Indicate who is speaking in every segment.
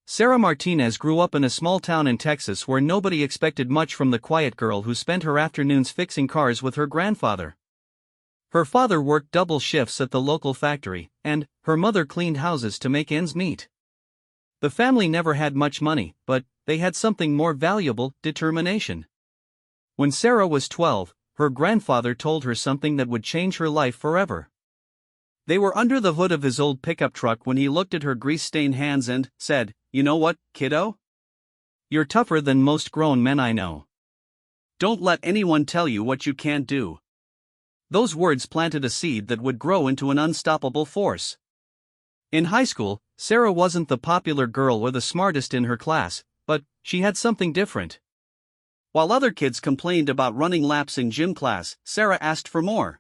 Speaker 1: Sarah Martinez grew up in a small town in Texas where nobody expected much from the quiet girl who spent her afternoons fixing cars with her grandfather. Her father worked double shifts at the local factory, and her mother cleaned houses to make ends meet. The family never had much money, but they had something more valuable: determination. When Sarah was 12, her grandfather told her something that would change her life forever. They were under the hood of his old pickup truck when he looked at her grease-stained hands and said, "You know what, kiddo? You're tougher than most grown men I know. Don't let anyone tell you what you can't do." Those words planted a seed that would grow into an unstoppable force. In high school, Sarah wasn't the popular girl or the smartest in her class, but she had something different. While other kids complained about running laps in gym class, Sarah asked for more.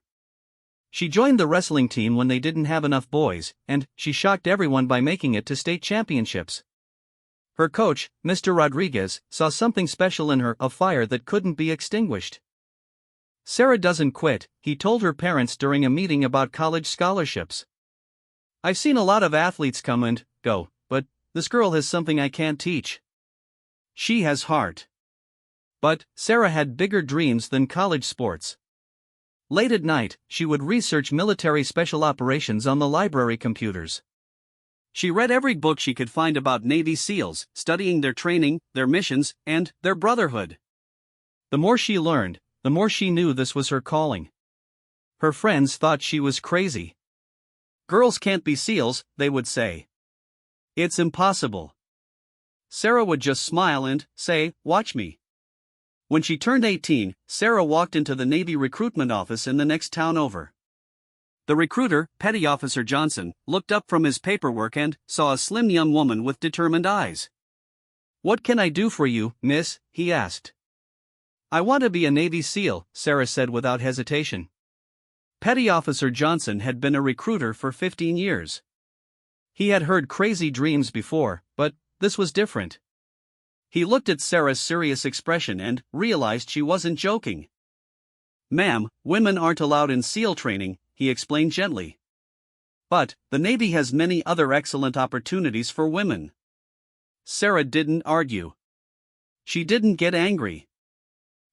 Speaker 1: She joined the wrestling team when they didn't have enough boys, and she shocked everyone by making it to state championships. Her coach, Mr. Rodriguez, saw something special in her, a fire that couldn't be extinguished. "Sarah doesn't quit," he told her parents during a meeting about college scholarships. "I've seen a lot of athletes come and go, but this girl has something I can't teach. She has heart." But Sarah had bigger dreams than college sports. Late at night, she would research military special operations on the library computers. She read every book she could find about Navy SEALs, studying their training, their missions, and their brotherhood. The more she learned, the more she knew this was her calling. Her friends thought she was crazy. "Girls can't be SEALs," they would say. "It's impossible." Sarah would just smile and say, "Watch me." When she turned 18, Sarah walked into the Navy recruitment office in the next town over. The recruiter, Petty Officer Johnson, looked up from his paperwork and saw a slim young woman with determined eyes. "What can I do for you, miss?" he asked. "I want to be a Navy SEAL," Sarah said without hesitation. Petty Officer Johnson had been a recruiter for 15 years. He had heard crazy dreams before, but this was different. He looked at Sarah's serious expression and realized she wasn't joking. "Ma'am, women aren't allowed in SEAL training," he explained gently. "But the Navy has many other excellent opportunities for women." Sarah didn't argue. She didn't get angry.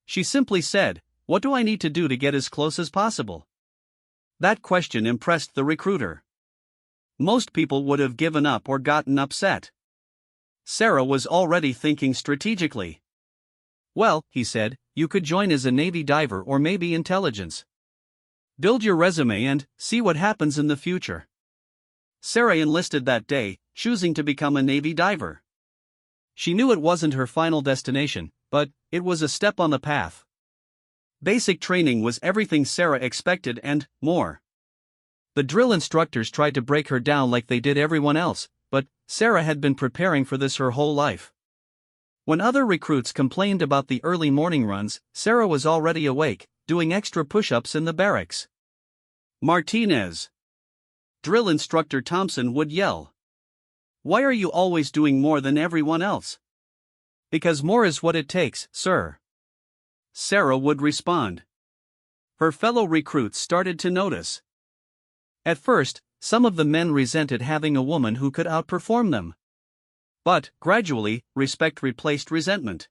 Speaker 1: She simply said, "What do I need to do to get as close as possible?" That question impressed the recruiter. Most people would have given up or gotten upset. Sarah was already thinking strategically. "Well," he said, "you could join as a Navy diver or maybe intelligence. Build your resume and see what happens in the future." Sarah enlisted that day, choosing to become a Navy diver. She knew it wasn't her final destination, but it was a step on the path. Basic training was everything Sarah expected and more. The drill instructors tried to break her down like they did everyone else, but Sarah had been preparing for this her whole life. When other recruits complained about the early morning runs, Sarah was already awake, doing extra push-ups in the barracks. "Martinez!" Drill instructor Thompson would yell. "Why are you always doing more than everyone else?" "Because more is what it takes, sir," Sarah would respond. Her fellow recruits started to notice. At first, some of the men resented having a woman who could outperform them. But, gradually, respect replaced resentment.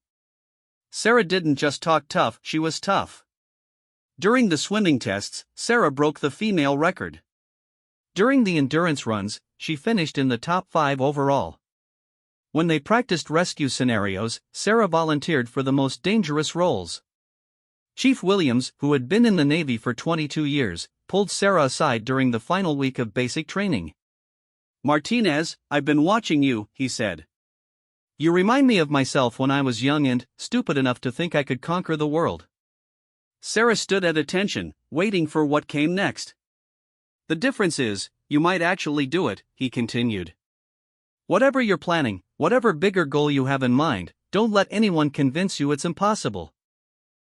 Speaker 1: Sarah didn't just talk tough, she was tough. During the swimming tests, Sarah broke the female record. During the endurance runs, she finished in the top 5 overall. When they practiced rescue scenarios, Sarah volunteered for the most dangerous roles. Chief Williams, who had been in the Navy for 22 years, pulled Sarah aside during the final week of basic training. "Martinez, I've been watching you," he said. "You remind me of myself when I was young and stupid enough to think I could conquer the world." Sarah stood at attention, waiting for what came next. "The difference is, you might actually do it," he continued. "Whatever you're planning, whatever bigger goal you have in mind, don't let anyone convince you it's impossible.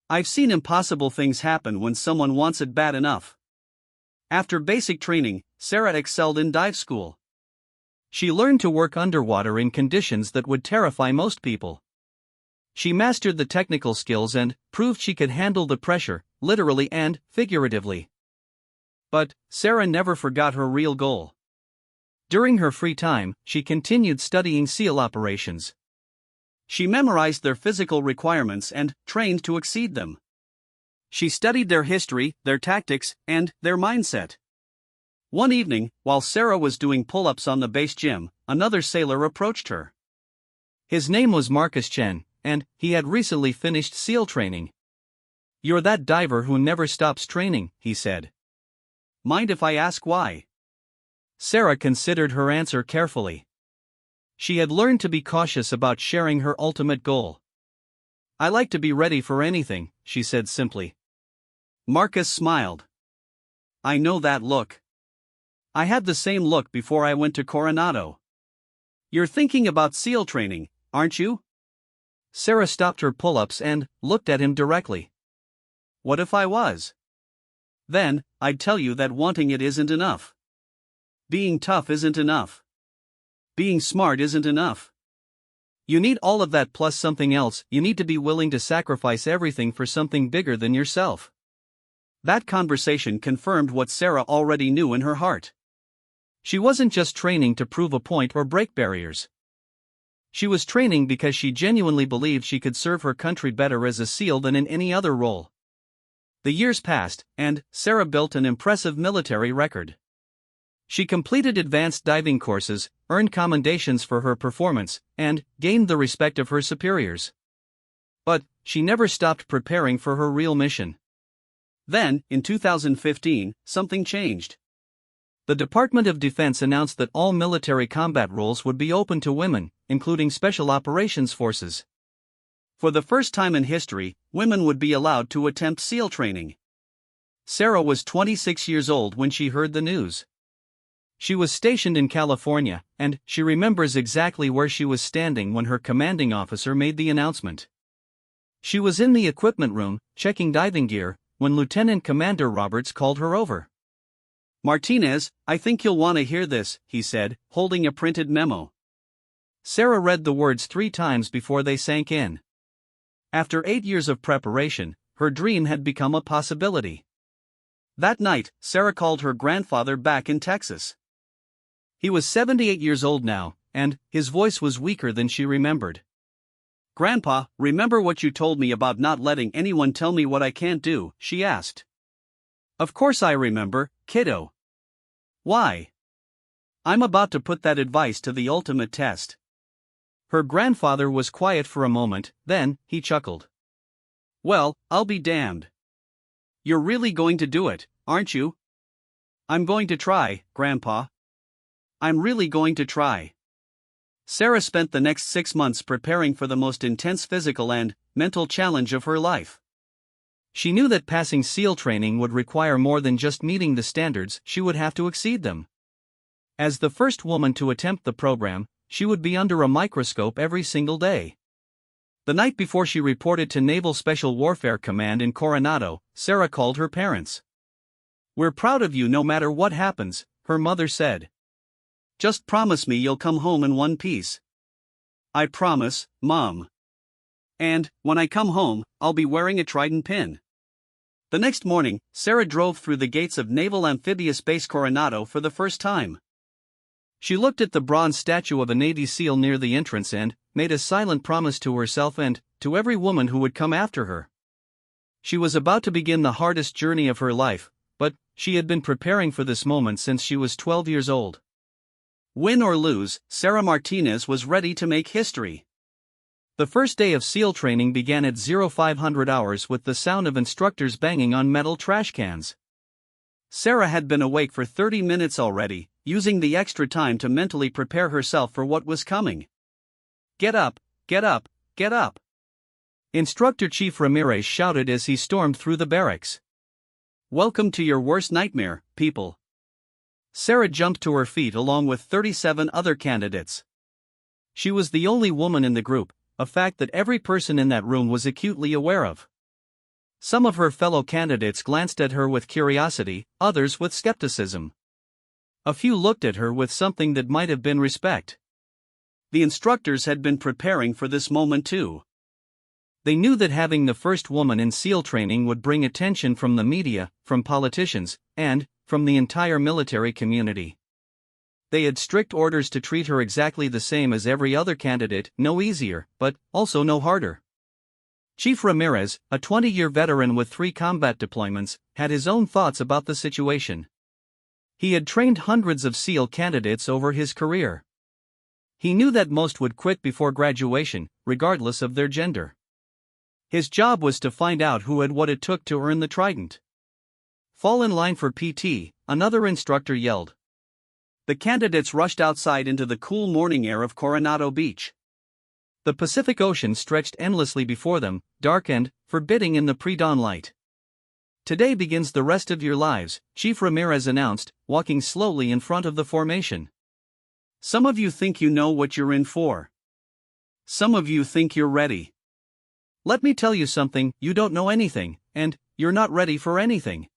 Speaker 1: I've seen impossible things happen when someone wants it bad enough." After basic training, Sarah excelled in dive school. She learned to work underwater in conditions that would terrify most people. She mastered the technical skills and proved she could handle the pressure, literally and figuratively. But Sarah never forgot her real goal. During her free time, she continued studying SEAL operations. She memorized their physical requirements and trained to exceed them. She studied their history, their tactics, and their mindset. One evening, while Sarah was doing pull-ups on the base gym, another sailor approached her. His name was Marcus Chen, and he had recently finished SEAL training. "You're that diver who never stops training," he said. "Mind if I ask why?" Sarah considered her answer carefully. She had learned to be cautious about sharing her ultimate goal. "I like to be ready for anything," she said simply. Marcus smiled. "I know that look. I had the same look before I went to Coronado." "You're thinking about SEAL training, aren't you?" Sarah stopped her pull-ups and looked at him directly. "What if I was? Then, I'd tell you that wanting it isn't enough. Being tough isn't enough. Being smart isn't enough. You need all of that plus something else. You need to be willing to sacrifice everything for something bigger than yourself." That conversation confirmed what Sarah already knew in her heart. She wasn't just training to prove a point or break barriers. She was training because she genuinely believed she could serve her country better as a SEAL than in any other role. The years passed, and Sarah built an impressive military record. She completed advanced diving courses, earned commendations for her performance, and gained the respect of her superiors. But she never stopped preparing for her real mission. Then, in 2015, something changed. The Department of Defense announced that all military combat roles would be open to women, including Special Operations Forces. For the first time in history, women would be allowed to attempt SEAL training. Sarah was 26 years old when she heard the news. She was stationed in California, and she remembers exactly where she was standing when her commanding officer made the announcement. She was in the equipment room, checking diving gear, when Lieutenant Commander Roberts called her over. "Martinez, I think you'll want to hear this," he said, holding a printed memo. Sarah read the words 3 times before they sank in. After 8 years of preparation, her dream had become a possibility. That night, Sarah called her grandfather back in Texas. He was 78 years old now, and his voice was weaker than she remembered. "Grandpa, remember what you told me about not letting anyone tell me what I can't do?" she asked. "Of course I remember, kiddo. Why?" "I'm about to put that advice to the ultimate test." Her grandfather was quiet for a moment, then he chuckled. "Well, I'll be damned. You're really going to do it, aren't you?" "I'm going to try, Grandpa. I'm really going to try." Sarah spent the next 6 months preparing for the most intense physical and mental challenge of her life. She knew that passing SEAL training would require more than just meeting the standards, she would have to exceed them. As the first woman to attempt the program, she would be under a microscope every single day. The night before she reported to Naval Special Warfare Command in Coronado, Sarah called her parents. "We're proud of you no matter what happens," her mother said. "Just promise me you'll come home in one piece." "I promise, Mom. And, when I come home, I'll be wearing a trident pin." The next morning, Sarah drove through the gates of Naval Amphibious Base Coronado for the first time. She looked at the bronze statue of a Navy SEAL near the entrance and made a silent promise to herself and to every woman who would come after her. She was about to begin the hardest journey of her life, but she had been preparing for this moment since she was 12 years old. Win or lose, Sarah Martinez was ready to make history. The first day of SEAL training began at 0500 hours with the sound of instructors banging on metal trash cans. Sarah had been awake for 30 minutes already, using the extra time to mentally prepare herself for what was coming. "Get up, get up, get up!" Instructor Chief Ramirez shouted as he stormed through the barracks. "Welcome to your worst nightmare, people." Sarah jumped to her feet along with 37 other candidates. She was the only woman in the group, a fact that every person in that room was acutely aware of. Some of her fellow candidates glanced at her with curiosity, others with skepticism. A few looked at her with something that might have been respect. The instructors had been preparing for this moment too. They knew that having the first woman in SEAL training would bring attention from the media, from politicians, and from the entire military community. They had strict orders to treat her exactly the same as every other candidate, no easier, but also no harder. Chief Ramirez, a 20-year veteran with 3 combat deployments, had his own thoughts about the situation. He had trained hundreds of SEAL candidates over his career. He knew that most would quit before graduation, regardless of their gender. His job was to find out who had what it took to earn the trident. "Fall in line for PT," another instructor yelled. The candidates rushed outside into the cool morning air of Coronado Beach. The Pacific Ocean stretched endlessly before them, dark and forbidding in the pre-dawn light. "Today begins the rest of your lives," Chief Ramirez announced, walking slowly in front of the formation. "Some of you think you know what you're in for. Some of you think you're ready. Let me tell you something, you don't know anything, and you're not ready for anything."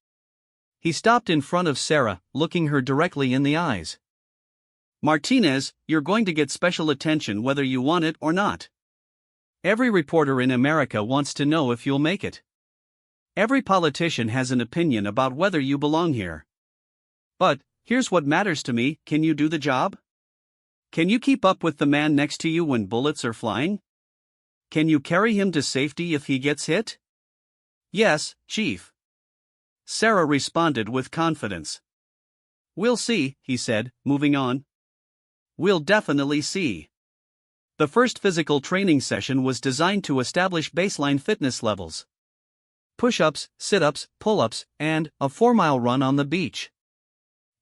Speaker 1: He stopped in front of Sarah, looking her directly in the eyes. "Martinez, you're going to get special attention whether you want it or not. Every reporter in America wants to know if you'll make it. Every politician has an opinion about whether you belong here. But here's what matters to me: can you do the job? Can you keep up with the man next to you when bullets are flying? Can you carry him to safety if he gets hit?" "Yes, Chief," Sarah responded with confidence. "We'll see," he said, moving on. "We'll definitely see." The first physical training session was designed to establish baseline fitness levels. Push-ups, sit-ups, pull-ups, and a 4-mile run on the beach.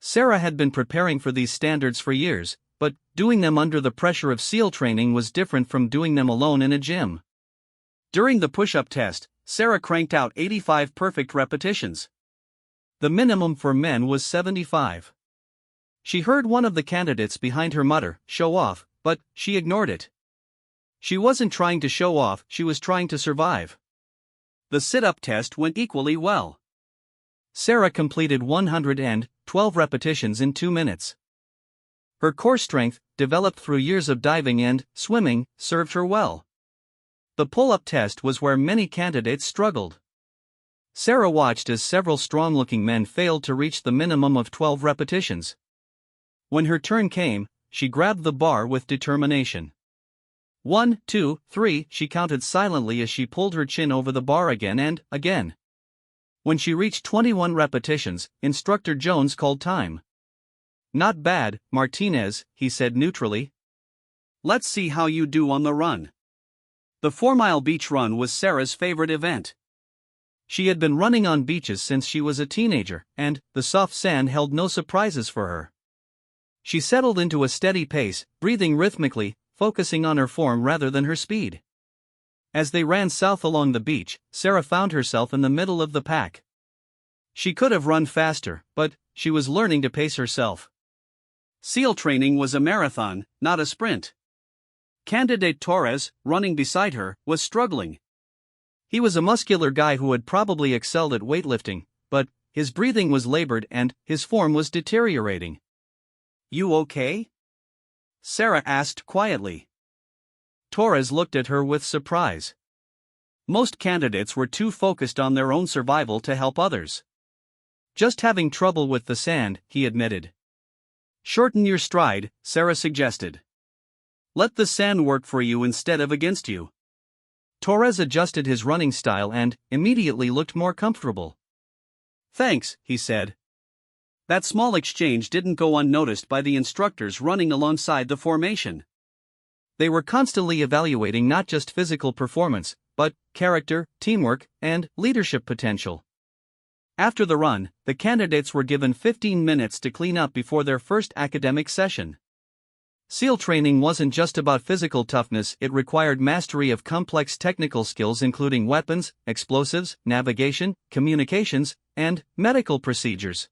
Speaker 1: Sarah had been preparing for these standards for years, but doing them under the pressure of SEAL training was different from doing them alone in a gym. During the push-up test, Sarah cranked out 85 perfect repetitions. The minimum for men was 75. She heard one of the candidates behind her mutter, "Show off," but she ignored it. She wasn't trying to show off, she was trying to survive. The sit-up test went equally well. Sarah completed 112 repetitions in 2 minutes. Her core strength, developed through years of diving and swimming, served her well. The pull-up test was where many candidates struggled. Sarah watched as several strong-looking men failed to reach the minimum of 12 repetitions. When her turn came, she grabbed the bar with determination. 1, 2, 3, she counted silently as she pulled her chin over the bar again and again. When she reached 21 repetitions, Instructor Jones called time. "Not bad, Martinez," he said neutrally. "Let's see how you do on the run." The 4-mile beach run was Sarah's favorite event. She had been running on beaches since she was a teenager, and the soft sand held no surprises for her. She settled into a steady pace, breathing rhythmically, focusing on her form rather than her speed. As they ran south along the beach, Sarah found herself in the middle of the pack. She could have run faster, but she was learning to pace herself. SEAL training was a marathon, not a sprint. Candidate Torres, running beside her, was struggling. He was a muscular guy who had probably excelled at weightlifting, but his breathing was labored and his form was deteriorating. "You okay?" Sarah asked quietly. Torres looked at her with surprise. Most candidates were too focused on their own survival to help others. "Just having trouble with the sand," he admitted. "Shorten your stride," Sarah suggested. "Let the sand work for you instead of against you." Torres adjusted his running style and immediately looked more comfortable. "Thanks," he said. That small exchange didn't go unnoticed by the instructors running alongside the formation. They were constantly evaluating not just physical performance, but character, teamwork, and leadership potential. After the run, the candidates were given 15 minutes to clean up before their first academic session. SEAL training wasn't just about physical toughness, it required mastery of complex technical skills including weapons, explosives, navigation, communications, and medical procedures.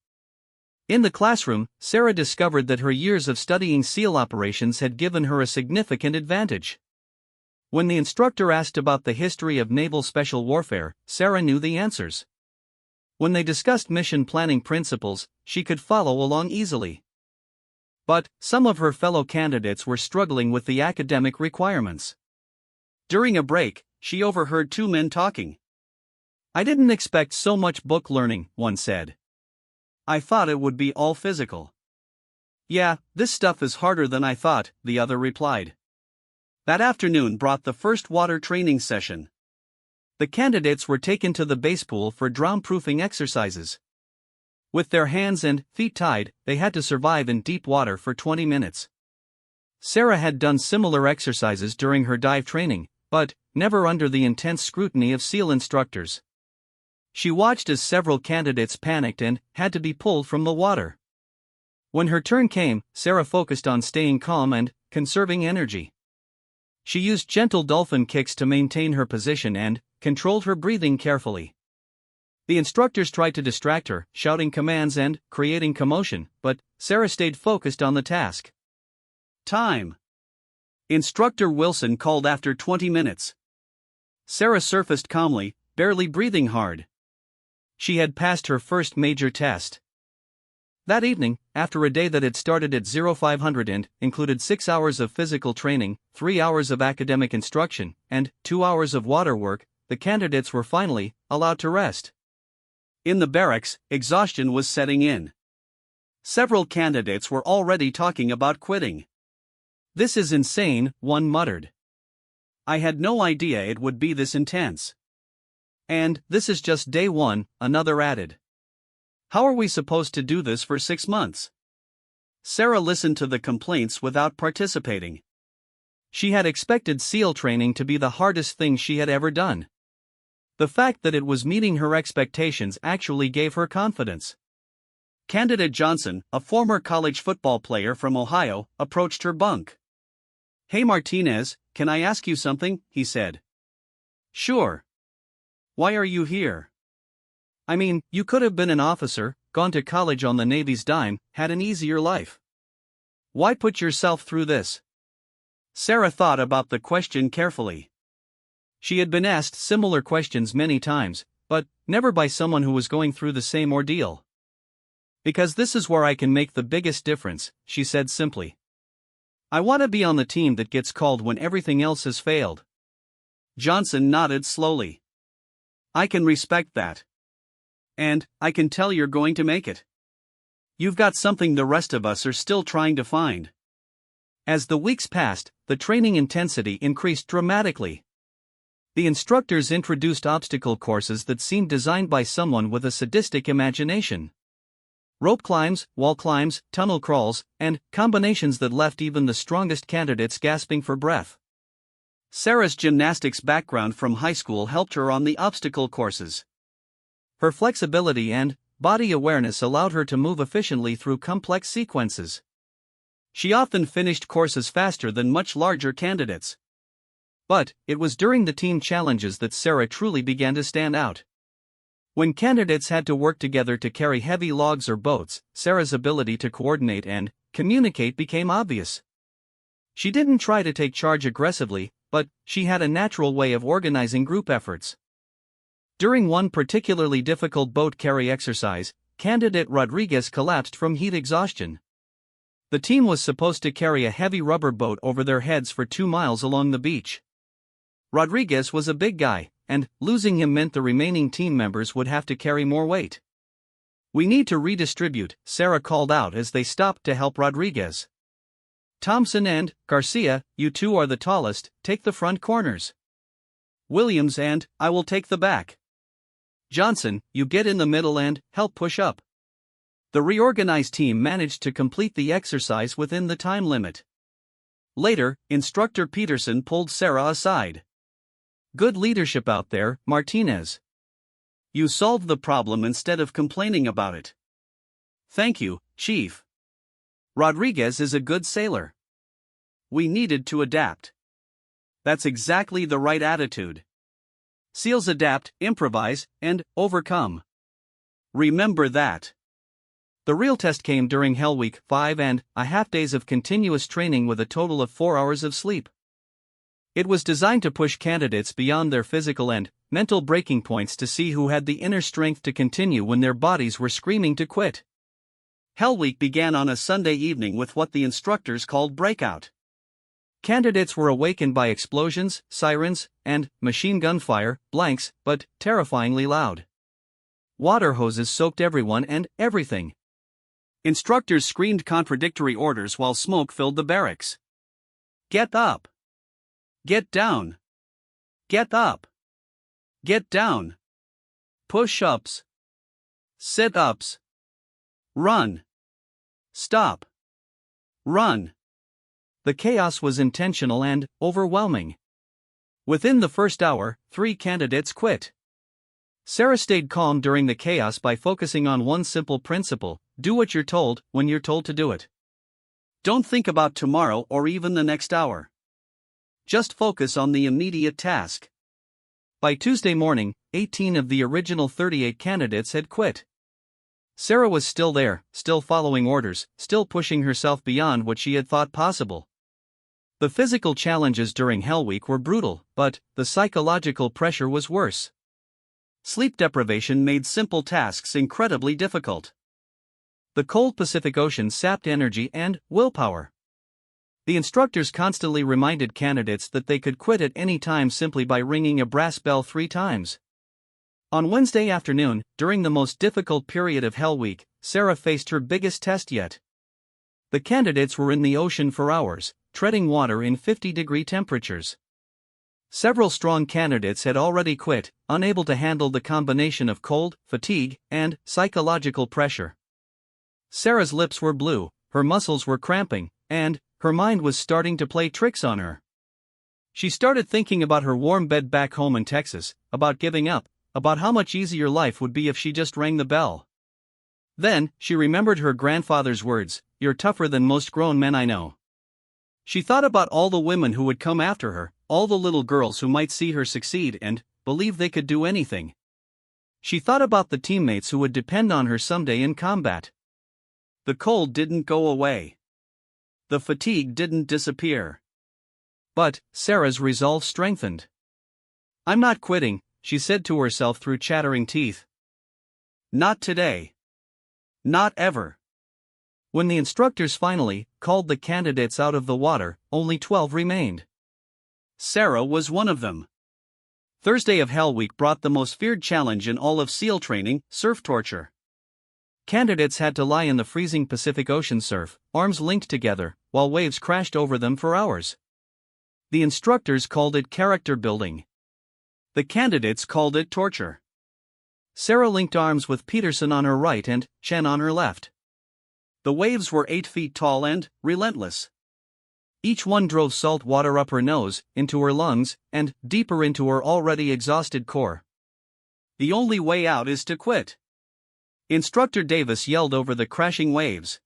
Speaker 1: In the classroom, Sarah discovered that her years of studying SEAL operations had given her a significant advantage. When the instructor asked about the history of naval special warfare, Sarah knew the answers. When they discussed mission planning principles, she could follow along easily. But some of her fellow candidates were struggling with the academic requirements. During a break, she overheard 2 men talking. "I didn't expect so much book learning," one said. "I thought it would be all physical." Yeah, this stuff is harder than I thought, the other replied. That afternoon brought the first water training session. The candidates were taken to the base pool for drown-proofing exercises. With their hands and feet tied, they had to survive in deep water for 20 minutes. Sarah had done similar exercises during her dive training, but never under the intense scrutiny of SEAL instructors. She watched as several candidates panicked and had to be pulled from the water. When her turn came, Sarah focused on staying calm and conserving energy. She used gentle dolphin kicks to maintain her position and controlled her breathing carefully. The instructors tried to distract her, shouting commands and creating commotion, but Sarah stayed focused on the task. Time. Instructor Wilson called after 20 minutes. Sarah surfaced calmly, barely breathing hard. She had passed her first major test. That evening, after a day that had started at 0500 and included 6 hours of physical training, 3 hours of academic instruction, and 2 hours of water work, the candidates were finally allowed to rest. In the barracks, exhaustion was setting in. Several candidates were already talking about quitting. "This is insane," one muttered. "I had no idea it would be this intense." "And this is just day one," another added. "How are we supposed to do this for 6 months?" Sarah listened to the complaints without participating. She had expected SEAL training to be the hardest thing she had ever done. The fact that it was meeting her expectations actually gave her confidence. Candidate Johnson, a former college football player from Ohio, approached her bunk. "Hey Martinez, can I ask you something?" he said. "Sure. Why are you here?" "I mean, you could have been an officer, gone to college on the Navy's dime, had an easier life. Why put yourself through this?" Sarah thought about the question carefully. She had been asked similar questions many times, but never by someone who was going through the same ordeal. "Because this is where I can make the biggest difference," she said simply. "I want to be on the team that gets called when everything else has failed." Johnson nodded slowly. "I can respect that. And I can tell you're going to make it. You've got something the rest of us are still trying to find." As the weeks passed, the training intensity increased dramatically. The instructors introduced obstacle courses that seemed designed by someone with a sadistic imagination. Rope climbs, wall climbs, tunnel crawls, and combinations that left even the strongest candidates gasping for breath. Sarah's gymnastics background from high school helped her on the obstacle courses. Her flexibility and body awareness allowed her to move efficiently through complex sequences. She often finished courses faster than much larger candidates. But it was during the team challenges that Sarah truly began to stand out. When candidates had to work together to carry heavy logs or boats, Sarah's ability to coordinate and communicate became obvious. She didn't try to take charge aggressively, but she had a natural way of organizing group efforts. During one particularly difficult boat carry exercise, candidate Rodriguez collapsed from heat exhaustion. The team was supposed to carry a heavy rubber boat over their heads for 2 miles along the beach. Rodriguez was a big guy, and losing him meant the remaining team members would have to carry more weight. "We need to redistribute," Sarah called out as they stopped to help Rodriguez. "Thompson and Garcia, you two are the tallest, take the front corners. Williams and I will take the back. Johnson, you get in the middle and help push up." The reorganized team managed to complete the exercise within the time limit. Later, Instructor Peterson pulled Sarah aside. "Good leadership out there, Martinez. You solved the problem instead of complaining about it." "Thank you, Chief. Rodriguez is a good sailor." "We needed to adapt." "That's exactly the right attitude. SEALs adapt, improvise, and overcome. Remember that." The real test came during Hell Week 5.5 days of continuous training with a total of 4 hours of sleep. It was designed to push candidates beyond their physical and mental breaking points to see who had the inner strength to continue when their bodies were screaming to quit. Hell Week began on a Sunday evening with what the instructors called breakout. Candidates were awakened by explosions, sirens, and machine gun fire, blanks, but terrifyingly loud. Water hoses soaked everyone and everything. Instructors screamed contradictory orders while smoke filled the barracks. Get up. Get down. Get up. Get down. Push-ups. Sit-ups. Run. Stop. Run. The chaos was intentional and overwhelming. Within the first hour, 3 candidates quit. Sarah stayed calm during the chaos by focusing on one simple principle: do what you're told when you're told to do it. Don't think about tomorrow or even the next hour. Just focus on the immediate task. By Tuesday morning, 18 of the original 38 candidates had quit. Sarah was still there, still following orders, still pushing herself beyond what she had thought possible. The physical challenges during Hell Week were brutal, but the psychological pressure was worse. Sleep deprivation made simple tasks incredibly difficult. The cold Pacific Ocean sapped energy and willpower. The instructors constantly reminded candidates that they could quit at any time simply by ringing a brass bell 3 times. On Wednesday afternoon, during the most difficult period of Hell Week, Sarah faced her biggest test yet. The candidates were in the ocean for hours, treading water in 50-degree temperatures. Several strong candidates had already quit, unable to handle the combination of cold, fatigue, and psychological pressure. Sarah's lips were blue, her muscles were cramping, and her mind was starting to play tricks on her. She started thinking about her warm bed back home in Texas, about giving up, about how much easier life would be if she just rang the bell. Then, she remembered her grandfather's words, "You're tougher than most grown men I know." She thought about all the women who would come after her, all the little girls who might see her succeed and believe they could do anything. She thought about the teammates who would depend on her someday in combat. The cold didn't go away. The fatigue didn't disappear. But Sarah's resolve strengthened. "I'm not quitting," she said to herself through chattering teeth. "Not today. Not ever." When the instructors finally called the candidates out of the water, only 12 remained. Sarah was one of them. Thursday of Hell Week brought the most feared challenge in all of SEAL training: surf torture. Candidates had to lie in the freezing Pacific Ocean surf, arms linked together, while waves crashed over them for hours. The instructors called it character building. The candidates called it torture. Sarah linked arms with Peterson on her right and Chen on her left. The waves were 8 feet tall and relentless. Each one drove salt water up her nose, into her lungs, and deeper into her already exhausted core. The only way out is to quit. Instructor Davis yelled over the crashing waves.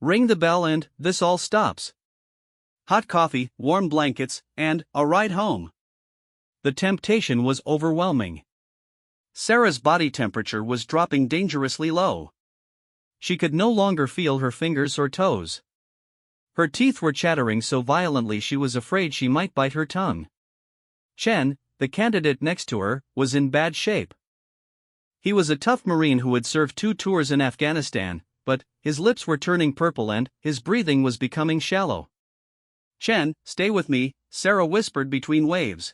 Speaker 1: "Ring the bell and this all stops. Hot coffee, warm blankets, and a ride home." The temptation was overwhelming. Sarah's body temperature was dropping dangerously low. She could no longer feel her fingers or toes. Her teeth were chattering so violently she was afraid she might bite her tongue. Chen, the candidate next to her, was in bad shape. He was a tough Marine who had served 2 tours in Afghanistan, but his lips were turning purple and his breathing was becoming shallow. "Chen, stay with me," Sarah whispered between waves.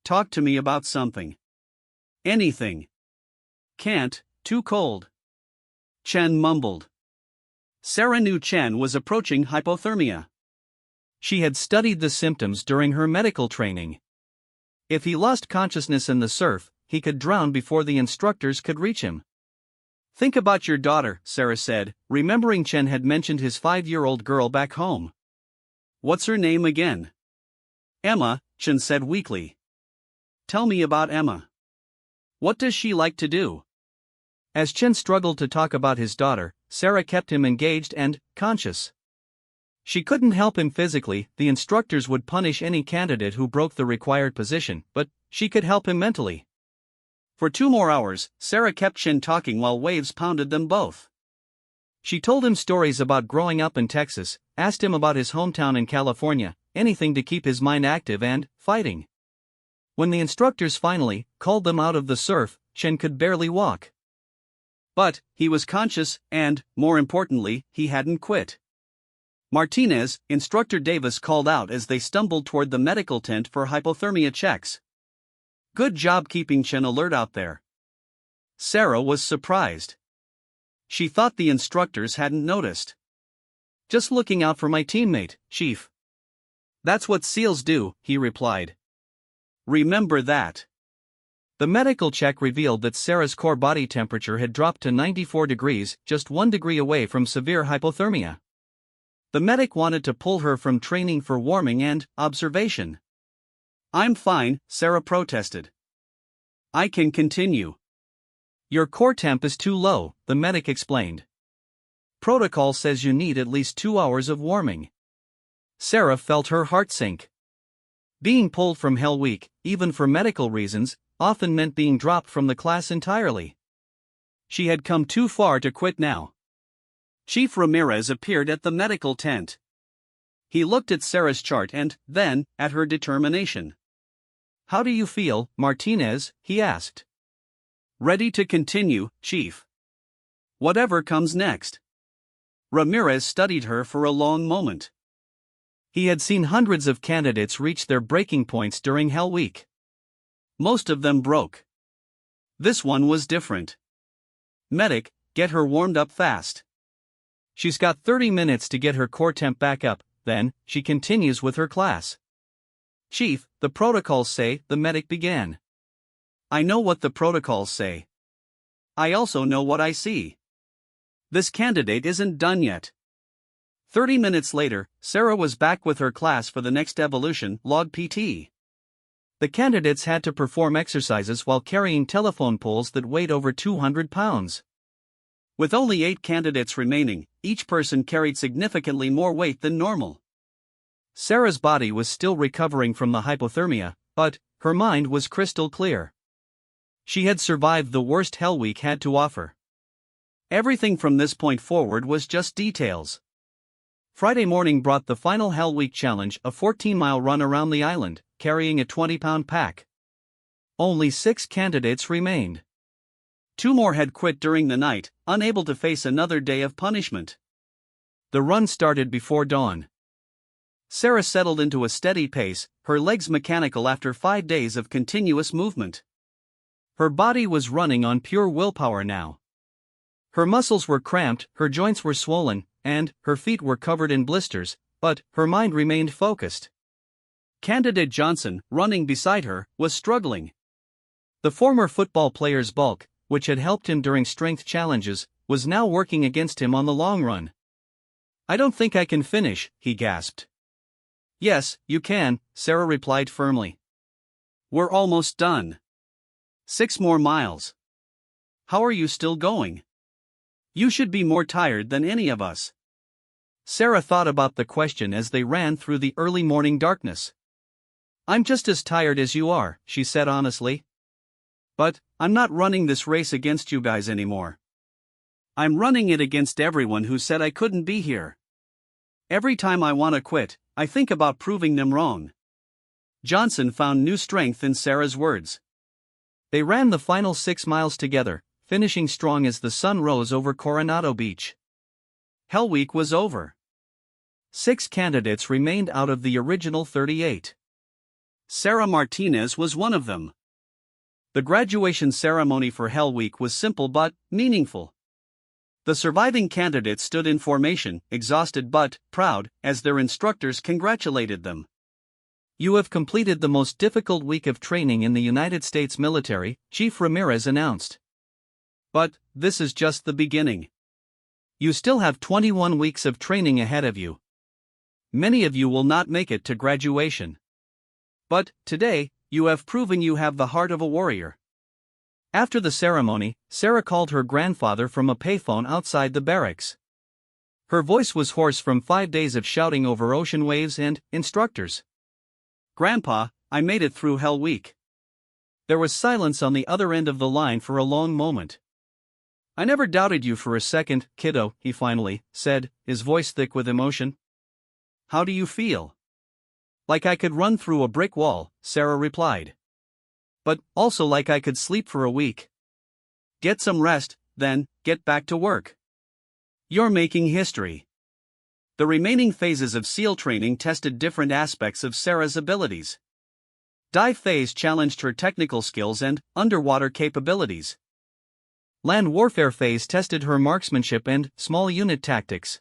Speaker 1: "Talk to me about something." "Anything." "Can't, too cold." Chen mumbled. Sarah knew Chen was approaching hypothermia. She had studied the symptoms during her medical training. If he lost consciousness in the surf, he could drown before the instructors could reach him. "Think about your daughter," Sarah said, remembering Chen had mentioned his 5-year-old girl back home. "What's her name again?" "Emma," Chen said weakly. "Tell me about Emma. What does she like to do?" As Chen struggled to talk about his daughter, Sarah kept him engaged and conscious. She couldn't help him physically, the instructors would punish any candidate who broke the required position, but she could help him mentally. For 2 more hours, Sarah kept Chen talking while waves pounded them both. She told him stories about growing up in Texas, asked him about his hometown in California, anything to keep his mind active and fighting. When the instructors finally called them out of the surf, Chen could barely walk. But he was conscious and, more importantly, he hadn't quit. "Martinez," Instructor Davis called out as they stumbled toward the medical tent for hypothermia checks. "Good job keeping Chen alert out there." Sarah was surprised. She thought the instructors hadn't noticed. "Just looking out for my teammate, Chief." "That's what SEALs do," he replied. "Remember that." The medical check revealed that Sarah's core body temperature had dropped to 94 degrees, just 1 degree away from severe hypothermia. The medic wanted to pull her from training for warming and observation. "I'm fine," Sarah protested. "I can continue." "Your core temp is too low," the medic explained. "Protocol says you need at least 2 hours of warming." Sarah felt her heart sink. Being pulled from Hell Week, even for medical reasons, often meant being dropped from the class entirely. She had come too far to quit now. Chief Ramirez appeared at the medical tent. He looked at Sarah's chart and, then, at her determination. "How do you feel, Martinez?" he asked. "Ready to continue, Chief. Whatever comes next." Ramirez studied her for a long moment. He had seen hundreds of candidates reach their breaking points during Hell Week. Most of them broke. This one was different. "Medic, get her warmed up fast. She's got 30 minutes to get her core temp back up, then she continues with her class." "Chief, the protocols say," the medic began. "I know what the protocols say. I also know what I see. This candidate isn't done yet." 30 minutes later, Sarah was back with her class for the next evolution, log PT. The candidates had to perform exercises while carrying telephone poles that weighed over 200 pounds. With only 8 candidates remaining, each person carried significantly more weight than normal. Sarah's body was still recovering from the hypothermia, but her mind was crystal clear. She had survived the worst Hell Week had to offer. Everything from this point forward was just details. Friday morning brought the final Hell Week challenge, a 14-mile run around the island, carrying a 20-pound pack. Only 6 candidates remained. 2 more had quit during the night, unable to face another day of punishment. The run started before dawn. Sarah settled into a steady pace, her legs mechanical after 5 days of continuous movement. Her body was running on pure willpower now. Her muscles were cramped, her joints were swollen, and her feet were covered in blisters, but her mind remained focused. Candidate Johnson, running beside her, was struggling. The former football player's bulk, which had helped him during strength challenges, was now working against him on the long run. "I don't think I can finish," he gasped. "Yes, you can," Sarah replied firmly. "We're almost done. 6 more miles. How are you still going? You should be more tired than any of us." Sarah thought about the question as they ran through the early morning darkness. "I'm just as tired as you are," she said honestly. "But I'm not running this race against you guys anymore. I'm running it against everyone who said I couldn't be here. Every time I want to quit, I think about proving them wrong." Johnson found new strength in Sarah's words. They ran the final 6 miles together, finishing strong as the sun rose over Coronado Beach. Hell Week was over. 6 candidates remained out of the original 38. Sarah Martinez was one of them. The graduation ceremony for Hell Week was simple but meaningful. The surviving candidates stood in formation, exhausted but proud, as their instructors congratulated them. "You have completed the most difficult week of training in the United States military," Chief Ramirez announced. "But this is just the beginning. You still have 21 weeks of training ahead of you. Many of you will not make it to graduation. But today, you have proven you have the heart of a warrior." After the ceremony, Sarah called her grandfather from a payphone outside the barracks. Her voice was hoarse from 5 days of shouting over ocean waves and instructors. "Grandpa, I made it through Hell Week." There was silence on the other end of the line for a long moment. "I never doubted you for a second, kiddo," he finally said, his voice thick with emotion. "How do you feel?" "Like I could run through a brick wall," Sarah replied. "But also like I could sleep for a week. Get some rest, then get back to work." You're making history. The remaining phases of SEAL training tested different aspects of Sarah's abilities. Dive phase challenged her technical skills and underwater capabilities. Land warfare phase tested her marksmanship and small unit tactics.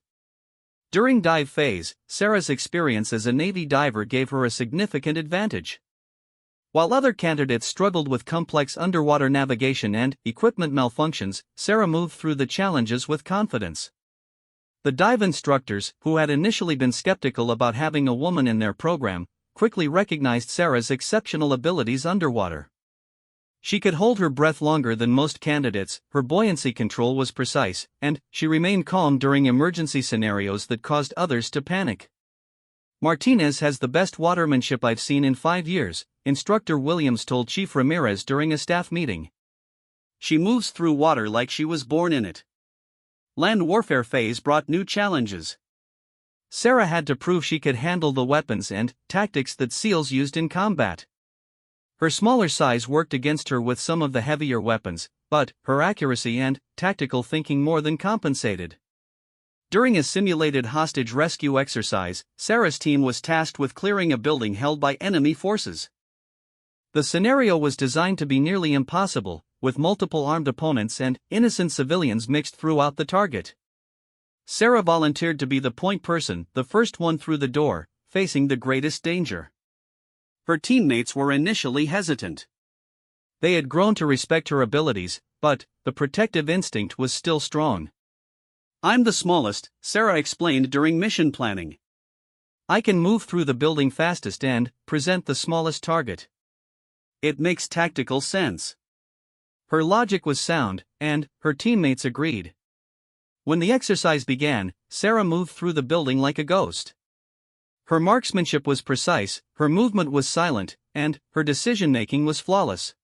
Speaker 1: During dive phase, Sarah's experience as a Navy diver gave her a significant advantage. While other candidates struggled with complex underwater navigation and equipment malfunctions, Sarah moved through the challenges with confidence. The dive instructors, who had initially been skeptical about having a woman in their program, quickly recognized Sarah's exceptional abilities underwater. She could hold her breath longer than most candidates, her buoyancy control was precise, and she remained calm during emergency scenarios that caused others to panic. "Martinez has the best watermanship I've seen in 5 years," Instructor Williams told Chief Ramirez during a staff meeting. "She moves through water like she was born in it." Land warfare phase brought new challenges. Sarah had to prove she could handle the weapons and tactics that SEALs used in combat. Her smaller size worked against her with some of the heavier weapons, but her accuracy and tactical thinking more than compensated. During a simulated hostage rescue exercise, Sarah's team was tasked with clearing a building held by enemy forces. The scenario was designed to be nearly impossible, with multiple armed opponents and innocent civilians mixed throughout the target. Sarah volunteered to be the point person, the first one through the door, facing the greatest danger. Her teammates were initially hesitant. They had grown to respect her abilities, but the protective instinct was still strong. "I'm the smallest," Sarah explained during mission planning. "I can move through the building fastest and present the smallest target. It makes tactical sense." Her logic was sound, and her teammates agreed. When the exercise began, Sarah moved through the building like a ghost. Her marksmanship was precise, her movement was silent, and her decision-making was flawless.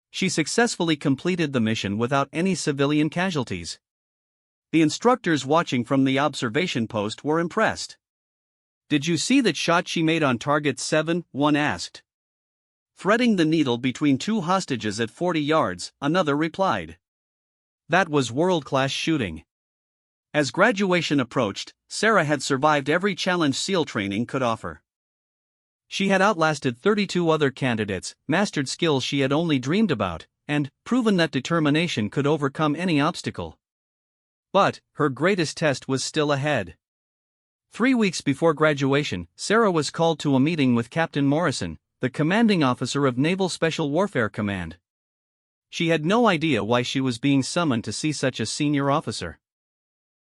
Speaker 1: She successfully completed the mission without any civilian casualties. The instructors watching from the observation post were impressed. "Did you see that shot she made on target 7?" one asked. "Threading the needle between two hostages at 40 yards, another replied. "That was world-class shooting." As graduation approached, Sarah had survived every challenge SEAL training could offer. She had outlasted 32 other candidates, mastered skills she had only dreamed about, and proven that determination could overcome any obstacle. But her greatest test was still ahead. 3 weeks before graduation, Sarah was called to a meeting with Captain Morrison, the commanding officer of Naval Special Warfare Command. She had no idea why she was being summoned to see such a senior officer.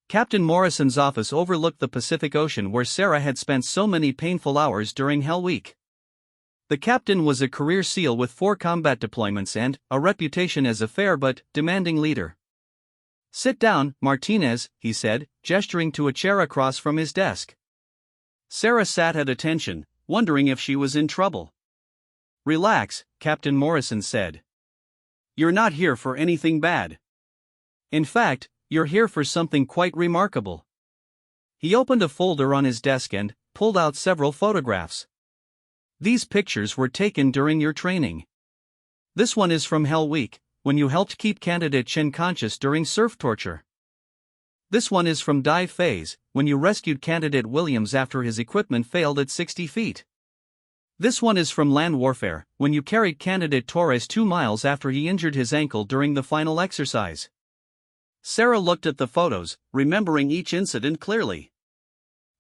Speaker 1: Captain Morrison's office overlooked the Pacific Ocean where Sarah had spent so many painful hours during Hell Week. The captain was a career SEAL with 4 combat deployments and a reputation as a fair but demanding leader. "Sit down, Martinez," he said, gesturing to a chair across from his desk. Sarah sat at attention, wondering if she was in trouble. "Relax," Captain Morrison said. "You're not here for anything bad. In fact, you're here for something quite remarkable." He opened a folder on his desk and pulled out several photographs. "These pictures were taken during your training. This one is from Hell Week, when you helped keep candidate Chen conscious during surf torture. This one is from dive phase, when you rescued candidate Williams after his equipment failed at 60 feet. This one is from land warfare, when you carried candidate Torres 2 miles after he injured his ankle during the final exercise." Sarah looked at the photos, remembering each incident clearly.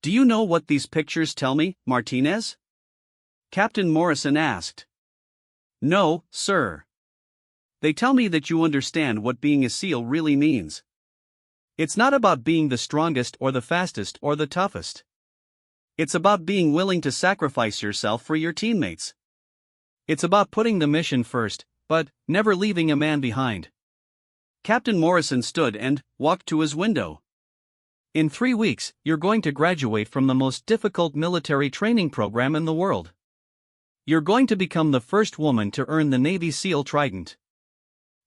Speaker 1: "Do you know what these pictures tell me, Martinez?" Captain Morrison asked. "No, sir. They tell me that you understand what being a SEAL really means. It's not about being the strongest or the fastest or the toughest. It's about being willing to sacrifice yourself for your teammates. It's about putting the mission first, but never leaving a man behind." Captain Morrison stood and walked to his window. "In 3 weeks, you're going to graduate from the most difficult military training program in the world. You're going to become the first woman to earn the Navy SEAL Trident.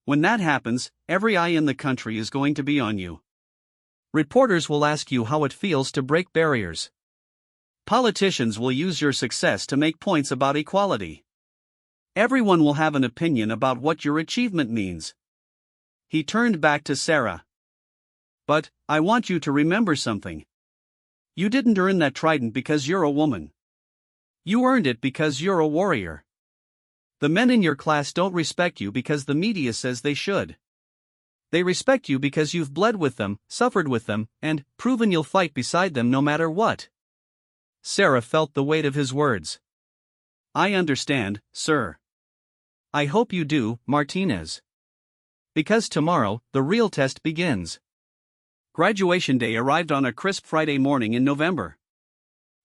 Speaker 1: When that happens, every eye in the country is going to be on you. Reporters will ask you how it feels to break barriers. Politicians will use your success to make points about equality. Everyone will have an opinion about what your achievement means." He turned back to Sarah. "But I want you to remember something. You didn't earn that trident because you're a woman. You earned it because you're a warrior. The men in your class don't respect you because the media says they should. They respect you because you've bled with them, suffered with them, and proven you'll fight beside them no matter what. Sarah felt the weight of his words. I understand, sir. I hope you do, Martinez. Because tomorrow, the real test begins. Graduation day arrived on a crisp Friday morning in November.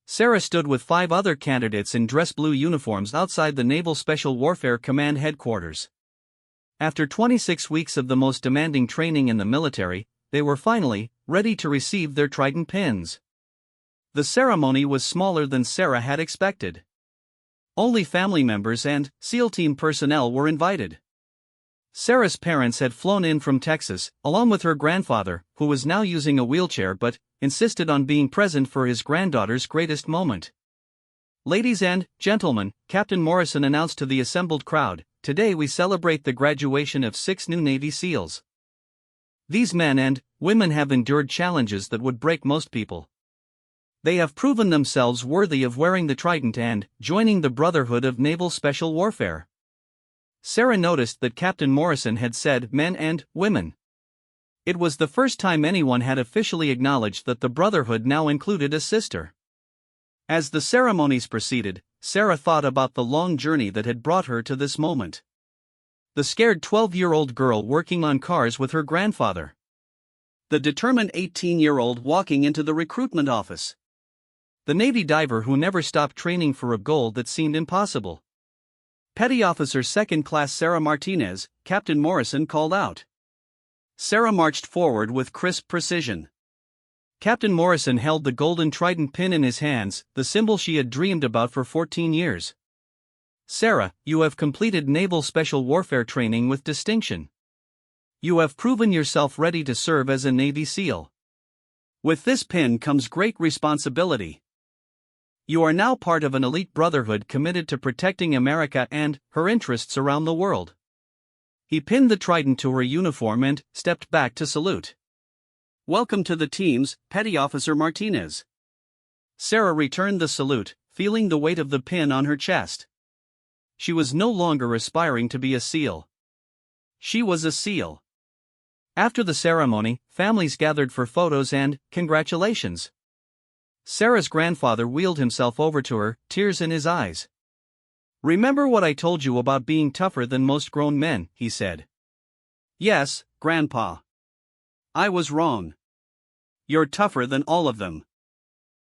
Speaker 1: Sarah stood with 5 other candidates in dress blue uniforms outside the Naval Special Warfare Command headquarters. After 26 weeks of the most demanding training in the military, they were finally ready to receive their Trident pins. The ceremony was smaller than Sarah had expected. Only family members and SEAL team personnel were invited. Sarah's parents had flown in from Texas, along with her grandfather, who was now using a wheelchair but insisted on being present for his granddaughter's greatest moment. Ladies and gentlemen, Captain Morrison announced to the assembled crowd, today we celebrate the graduation of 6 new Navy SEALs. These men and women have endured challenges that would break most people. They have proven themselves worthy of wearing the Trident and joining the Brotherhood of Naval Special Warfare. Sarah noticed that Captain Morrison had said men and women. It was the first time anyone had officially acknowledged that the Brotherhood now included a sister. As the ceremonies proceeded, Sarah thought about the long journey that had brought her to this moment. The scared 12-year-old girl working on cars with her grandfather. The determined 18-year-old walking into the recruitment office. The Navy diver who never stopped training for a goal that seemed impossible. Petty Officer Second Class Sarah Martinez, Captain Morrison called out. Sarah marched forward with crisp precision. Captain Morrison held the golden Trident pin in his hands, the symbol she had dreamed about for 14 years. Sarah, you have completed Naval Special Warfare training with distinction. You have proven yourself ready to serve as a Navy SEAL. With this pin comes great responsibility. You are now part of an elite brotherhood committed to protecting America and her interests around the world. He pinned the Trident to her uniform and stepped back to salute. Welcome to the teams, Petty Officer Martinez. Sarah returned the salute, feeling the weight of the pin on her chest. She was no longer aspiring to be a SEAL. She was a SEAL. After the ceremony, families gathered for photos and congratulations. Sarah's grandfather wheeled himself over to her, tears in his eyes. Remember what I told you about being tougher than most grown men, he said. Yes, Grandpa. I was wrong. You're tougher than all of them.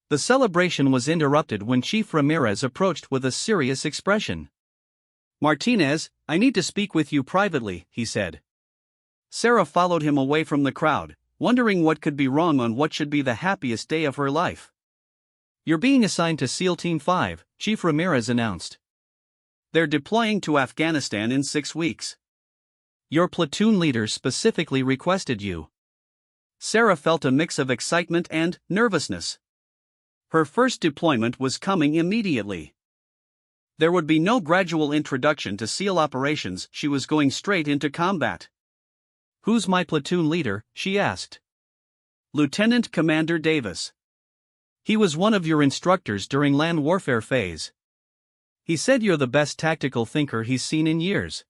Speaker 1: The celebration was interrupted when Chief Ramirez approached with a serious expression. Martinez, I need to speak with you privately, he said. Sarah followed him away from the crowd, wondering what could be wrong on what should be the happiest day of her life. You're being assigned to SEAL Team 5, Chief Ramirez announced. They're deploying to Afghanistan in 6 weeks. Your platoon leader specifically requested you. Sarah felt a mix of excitement and nervousness. Her first deployment was coming immediately. There would be no gradual introduction to SEAL operations, she was going straight into combat. Who's my platoon leader? She asked. Lieutenant Commander Davis. He was one of your instructors during land warfare phase. He said you're the best tactical thinker he's seen in years.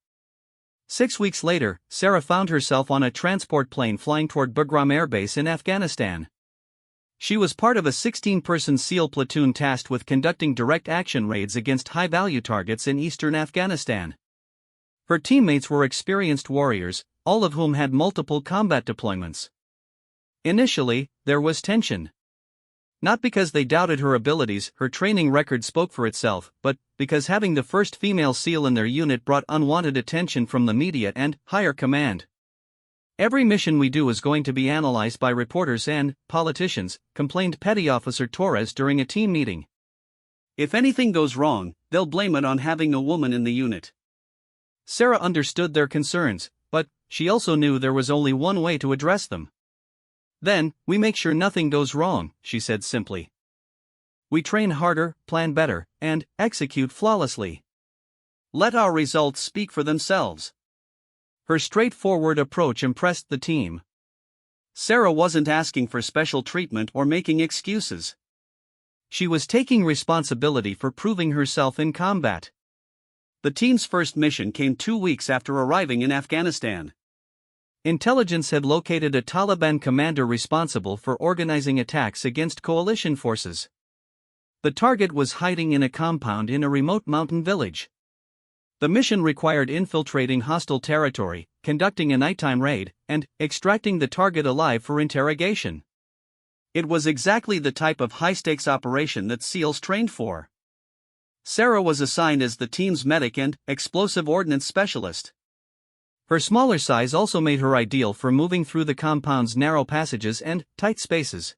Speaker 1: 6 weeks later, Sarah found herself on a transport plane flying toward Bagram Air Base in Afghanistan. She was part of a 16-person SEAL platoon tasked with conducting direct action raids against high-value targets in eastern Afghanistan. Her teammates were experienced warriors, all of whom had multiple combat deployments. Initially, there was tension. Not because they doubted her abilities, her training record spoke for itself, but because having the first female SEAL in their unit brought unwanted attention from the media and higher command. Every mission we do is going to be analyzed by reporters and politicians, complained Petty Officer Torres during a team meeting. If anything goes wrong, they'll blame it on having a woman in the unit. Sarah understood their concerns, but she also knew there was only one way to address them. Then, we make sure nothing goes wrong, she said simply. We train harder, plan better, and execute flawlessly. Let our results speak for themselves. Her straightforward approach impressed the team. Sarah wasn't asking for special treatment or making excuses. She was taking responsibility for proving herself in combat. The team's first mission came 2 weeks after arriving in Afghanistan. Intelligence had located a Taliban commander responsible for organizing attacks against coalition forces. The target was hiding in a compound in a remote mountain village. The mission required infiltrating hostile territory, conducting a nighttime raid, and extracting the target alive for interrogation. It was exactly the type of high-stakes operation that SEALs trained for. Sarah was assigned as the team's medic and explosive ordnance specialist. Her smaller size also made her ideal for moving through the compound's narrow passages and tight spaces.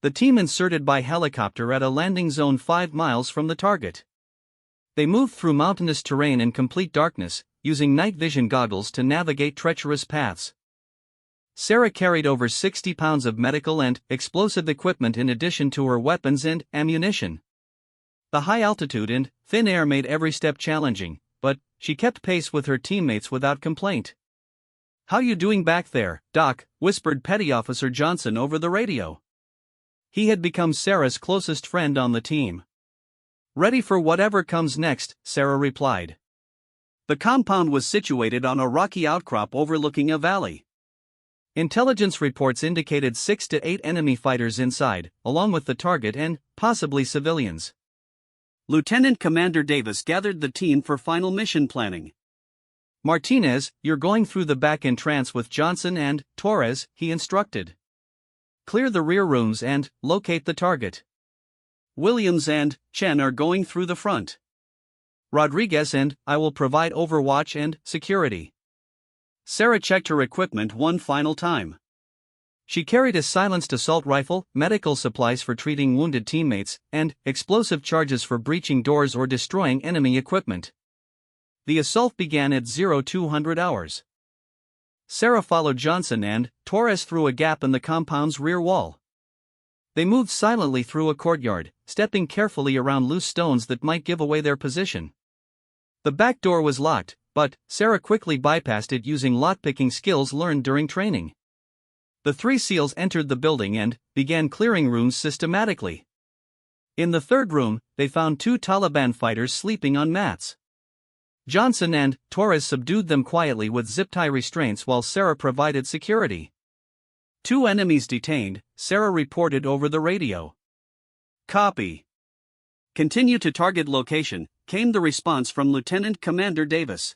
Speaker 1: The team inserted by helicopter at a landing zone 5 miles from the target. They moved through mountainous terrain in complete darkness, using night vision goggles to navigate treacherous paths. Sarah carried over 60 pounds of medical and explosive equipment in addition to her weapons and ammunition. The high altitude and thin air made every step challenging, but she kept pace with her teammates without complaint. "How you doing back there, Doc?" whispered Petty Officer Johnson over the radio. He had become Sarah's closest friend on the team. "Ready for whatever comes next," Sarah replied. The compound was situated on a rocky outcrop overlooking a valley. Intelligence reports indicated 6 to 8 enemy fighters inside, along with the target and possibly civilians. Lieutenant Commander Davis gathered the team for final mission planning. "Martinez, you're going through the back entrance with Johnson and Torres," he instructed. "Clear the rear rooms and locate the target. Williams and Chen are going through the front. Rodriguez and I will provide overwatch and security." Sarah checked her equipment one final time. She carried a silenced assault rifle, medical supplies for treating wounded teammates, and explosive charges for breaching doors or destroying enemy equipment. The assault began at 0200 hours. Sarah followed Johnson and Torres through a gap in the compound's rear wall. They moved silently through a courtyard, stepping carefully around loose stones that might give away their position. The back door was locked, but Sarah quickly bypassed it using lockpicking skills learned during training. The 3 SEALs entered the building and began clearing rooms systematically. In the third room, they found 2 Taliban fighters sleeping on mats. Johnson and Torres subdued them quietly with zip-tie restraints while Sarah provided security. 2 enemies detained, Sarah reported over the radio. "Copy. Continue to target location," came the response from Lieutenant Commander Davis.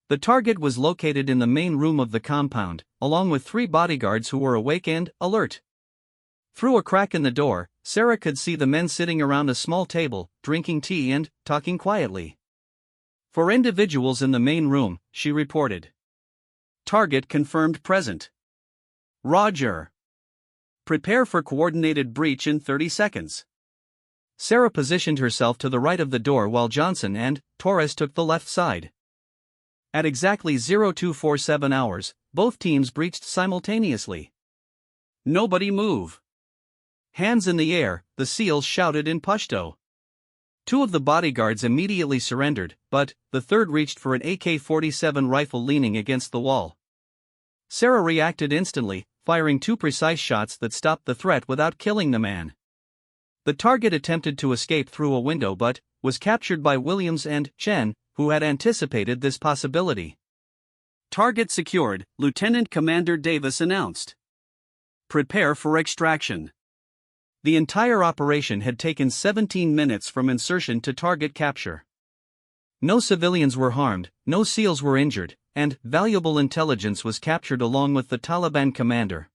Speaker 1: The target was located in the main room of the compound, along with 3 bodyguards who were awake and alert. Through a crack in the door, Sarah could see the men sitting around a small table, drinking tea and talking quietly. "For individuals in the main room," she reported. "Target confirmed present. Roger. Prepare for coordinated breach in 30 seconds. Sarah positioned herself to the right of the door while Johnson and Torres took the left side. At exactly 0247 hours, both teams breached simultaneously. "Nobody move. Hands in the air," the SEALs shouted in Pashto. 2 of the bodyguards immediately surrendered, but the third reached for an AK-47 rifle leaning against the wall. Sarah reacted instantly, firing 2 precise shots that stopped the threat without killing the man. The target attempted to escape through a window but was captured by Williams and Chen, who had anticipated this possibility. "Target secured," Lieutenant Commander Davis announced. "Prepare for extraction." The entire operation had taken 17 minutes from insertion to target capture. No civilians were harmed, no SEALs were injured, and valuable intelligence was captured along with the Taliban commander.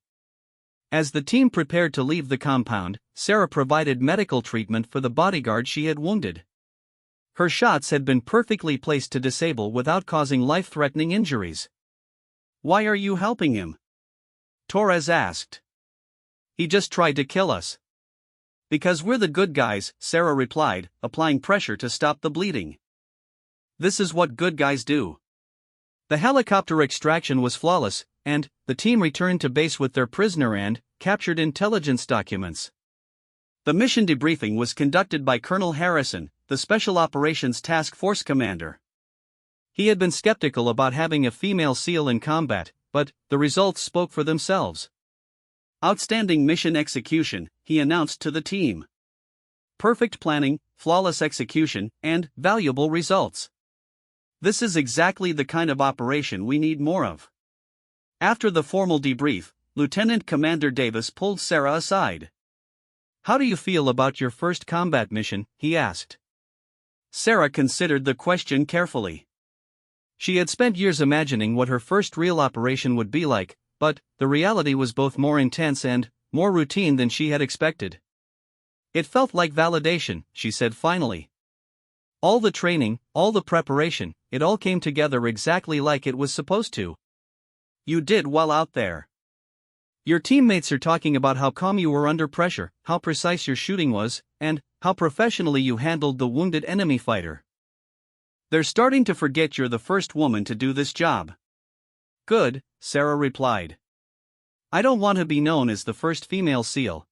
Speaker 1: As the team prepared to leave the compound, Sarah provided medical treatment for the bodyguard she had wounded. Her shots had been perfectly placed to disable without causing life-threatening injuries. "Why are you helping him?" Torres asked. "He just tried to kill us." "Because we're the good guys," Sarah replied, applying pressure to stop the bleeding. "This is what good guys do." The helicopter extraction was flawless, and the team returned to base with their prisoner and captured intelligence documents. The mission debriefing was conducted by Colonel Harrison, the Special Operations Task Force commander. He had been skeptical about having a female SEAL in combat, but the results spoke for themselves. "Outstanding mission execution," he announced to the team. "Perfect planning, flawless execution, and valuable results. This is exactly the kind of operation we need more of." After the formal debrief, Lieutenant Commander Davis pulled Sarah aside. "How do you feel about your first combat mission?" he asked. Sarah considered the question carefully. She had spent years imagining what her first real operation would be like, but the reality was both more intense and more routine than she had expected. "It felt like validation," she said finally. "All the training, all the preparation, it all came together exactly like it was supposed to." "You did well out there. Your teammates are talking about how calm you were under pressure, how precise your shooting was, and how professionally you handled the wounded enemy fighter. They're starting to forget you're the first woman to do this job." "Good," Sarah replied. "I don't want to be known as the first female SEAL.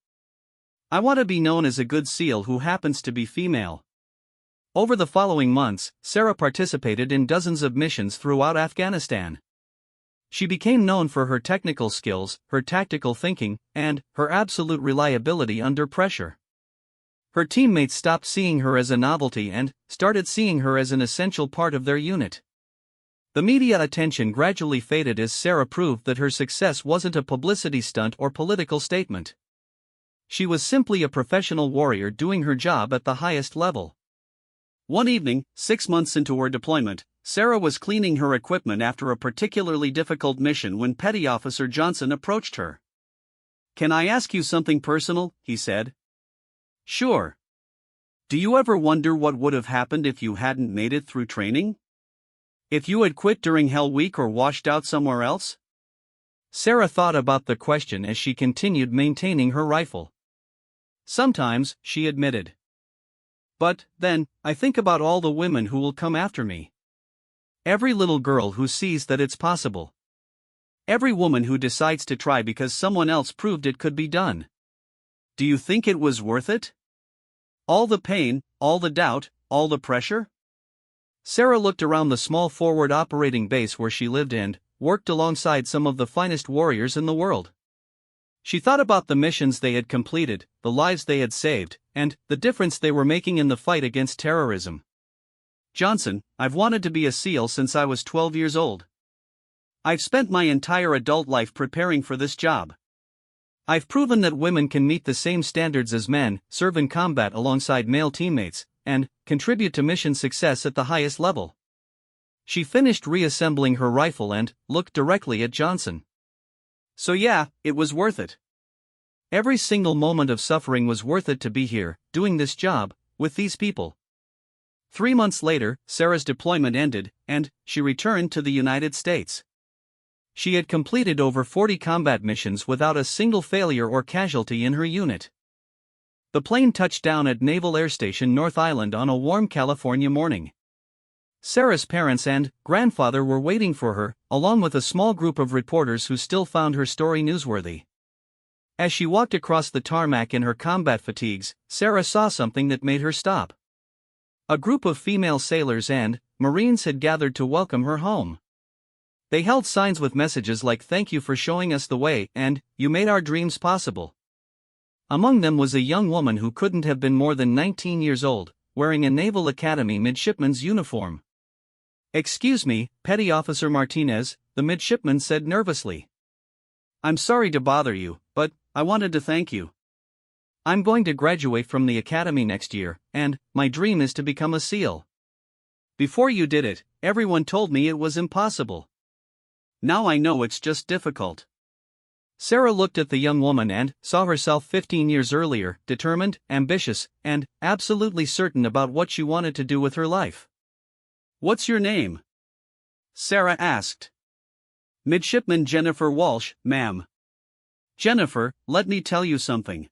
Speaker 1: I want to be known as a good SEAL who happens to be female." Over the following months, Sarah participated in dozens of missions throughout Afghanistan. She became known for her technical skills, her tactical thinking, and her absolute reliability under pressure. Her teammates stopped seeing her as a novelty and started seeing her as an essential part of their unit. The media attention gradually faded as Sarah proved that her success wasn't a publicity stunt or political statement. She was simply a professional warrior doing her job at the highest level. One evening, 6 months into her deployment, Sarah was cleaning her equipment after a particularly difficult mission when Petty Officer Johnson approached her. "Can I ask you something personal?" he said. "Sure. Do you ever wonder what would have happened if you hadn't made it through training? If you had quit during Hell Week or washed out somewhere else?" Sarah thought about the question as she continued maintaining her rifle. "Sometimes," she admitted. "But then, I think about all the women who will come after me. Every little girl who sees that it's possible. Every woman who decides to try because someone else proved it could be done. Do you think it was worth it? All the pain, all the doubt, all the pressure?" Sarah looked around the small forward operating base where she lived and worked alongside some of the finest warriors in the world. She thought about the missions they had completed, the lives they had saved, and the difference they were making in the fight against terrorism. "Johnson, I've wanted to be a SEAL since I was 12 years old. I've spent my entire adult life preparing for this job. I've proven that women can meet the same standards as men, serve in combat alongside male teammates, and contribute to mission success at the highest level." She finished reassembling her rifle and looked directly at Johnson. "So yeah, it was worth it. Every single moment of suffering was worth it to be here, doing this job, with these people." 3 months later, Sarah's deployment ended, and she returned to the United States. She had completed over 40 combat missions without a single failure or casualty in her unit. The plane touched down at Naval Air Station North Island on a warm California morning. Sarah's parents and grandfather were waiting for her, along with a small group of reporters who still found her story newsworthy. As she walked across the tarmac in her combat fatigues, Sarah saw something that made her stop. A group of female sailors and Marines had gathered to welcome her home. They held signs with messages like "Thank you for showing us the way" and "You made our dreams possible." Among them was a young woman who couldn't have been more than 19 years old, wearing a Naval Academy midshipman's uniform. "Excuse me, Petty Officer Martinez," the midshipman said nervously. "I'm sorry to bother you, but I wanted to thank you. I'm going to graduate from the academy next year, and my dream is to become a SEAL. Before you did it, everyone told me it was impossible. Now I know it's just difficult." Sarah looked at the young woman and saw herself 15 years earlier, determined, ambitious, and absolutely certain about what she wanted to do with her life. "What's your name?" Sarah asked. "Midshipman Jennifer Walsh, ma'am." "Jennifer, let me tell you something.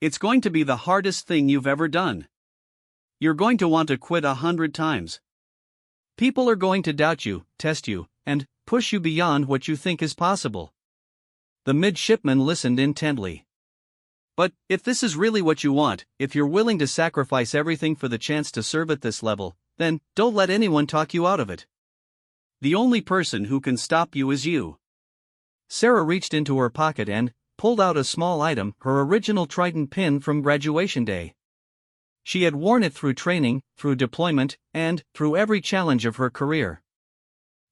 Speaker 1: It's going to be the hardest thing you've ever done. You're going to want to quit 100 times. People are going to doubt you, test you, and push you beyond what you think is possible." The midshipman listened intently. "But if this is really what you want, if you're willing to sacrifice everything for the chance to serve at this level, then don't let anyone talk you out of it. The only person who can stop you is you." Sarah reached into her pocket and pulled out a small item, her original Trident pin from graduation day. She had worn it through training, through deployment, and through every challenge of her career.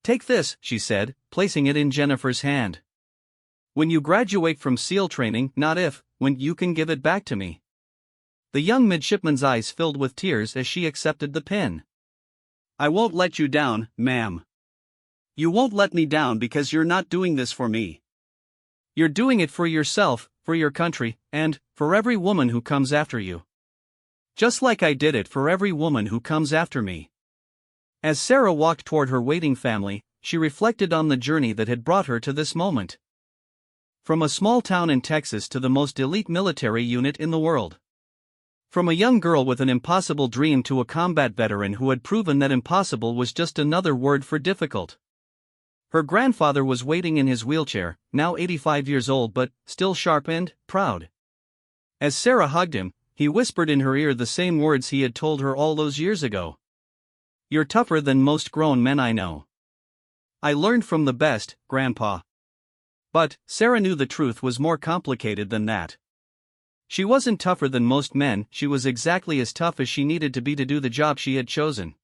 Speaker 1: Take this, she said, placing it in Jennifer's hand. When you graduate from SEAL training, not if, when you can give it back to me. The young midshipman's eyes filled with tears as she accepted the pin. I won't let you down, ma'am. You won't let me down because you're not doing this for me. You're doing it for yourself, for your country, and for every woman who comes after you. Just like I did it for every woman who comes after me. As Sarah walked toward her waiting family, she reflected on the journey that had brought her to this moment. From a small town in Texas to the most elite military unit in the world. From a young girl with an impossible dream to a combat veteran who had proven that impossible was just another word for difficult. Her grandfather was waiting in his wheelchair, now 85 years old but still sharp and proud. As Sarah hugged him, he whispered in her ear the same words he had told her all those years ago. You're tougher than most grown men I know. I learned from the best, Grandpa. But Sarah knew the truth was more complicated than that. She wasn't tougher than most men, she was exactly as tough as she needed to be to do the job she had chosen.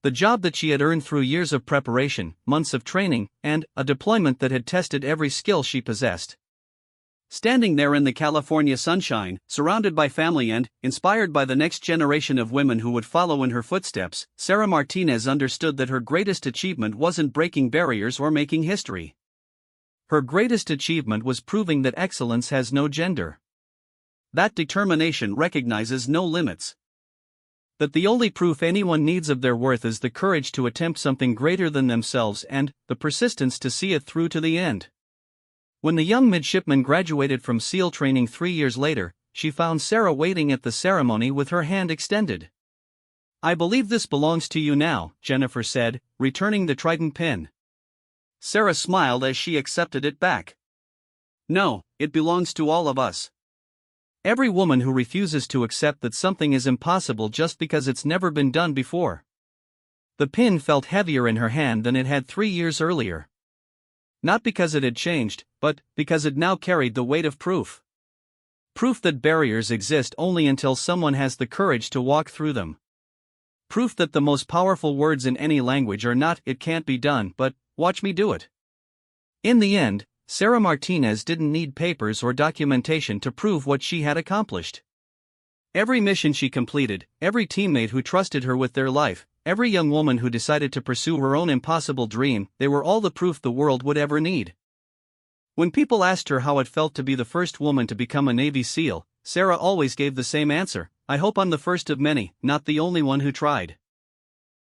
Speaker 1: The job that she had earned through years of preparation, months of training, and a deployment that had tested every skill she possessed. Standing there in the California sunshine, surrounded by family and inspired by the next generation of women who would follow in her footsteps, Sarah Martinez understood that her greatest achievement wasn't breaking barriers or making history. Her greatest achievement was proving that excellence has no gender. That determination recognizes no limits. That the only proof anyone needs of their worth is the courage to attempt something greater than themselves and the persistence to see it through to the end. When the young midshipman graduated from SEAL training 3 years later, she found Sarah waiting at the ceremony with her hand extended. I believe this belongs to you now, Jennifer said, returning the trident pin. Sarah smiled as she accepted it back. No, it belongs to all of us. Every woman who refuses to accept that something is impossible just because it's never been done before. The pin felt heavier in her hand than it had 3 years earlier. Not because it had changed, but because it now carried the weight of proof. Proof that barriers exist only until someone has the courage to walk through them. Proof that the most powerful words in any language are not "it can't be done" but "watch me do it." In the end, Sarah Martinez didn't need papers or documentation to prove what she had accomplished. Every mission she completed, every teammate who trusted her with their life, every young woman who decided to pursue her own impossible dream, they were all the proof the world would ever need. When people asked her how it felt to be the first woman to become a Navy SEAL, Sarah always gave the same answer: I hope I'm the first of many, not the only one who tried.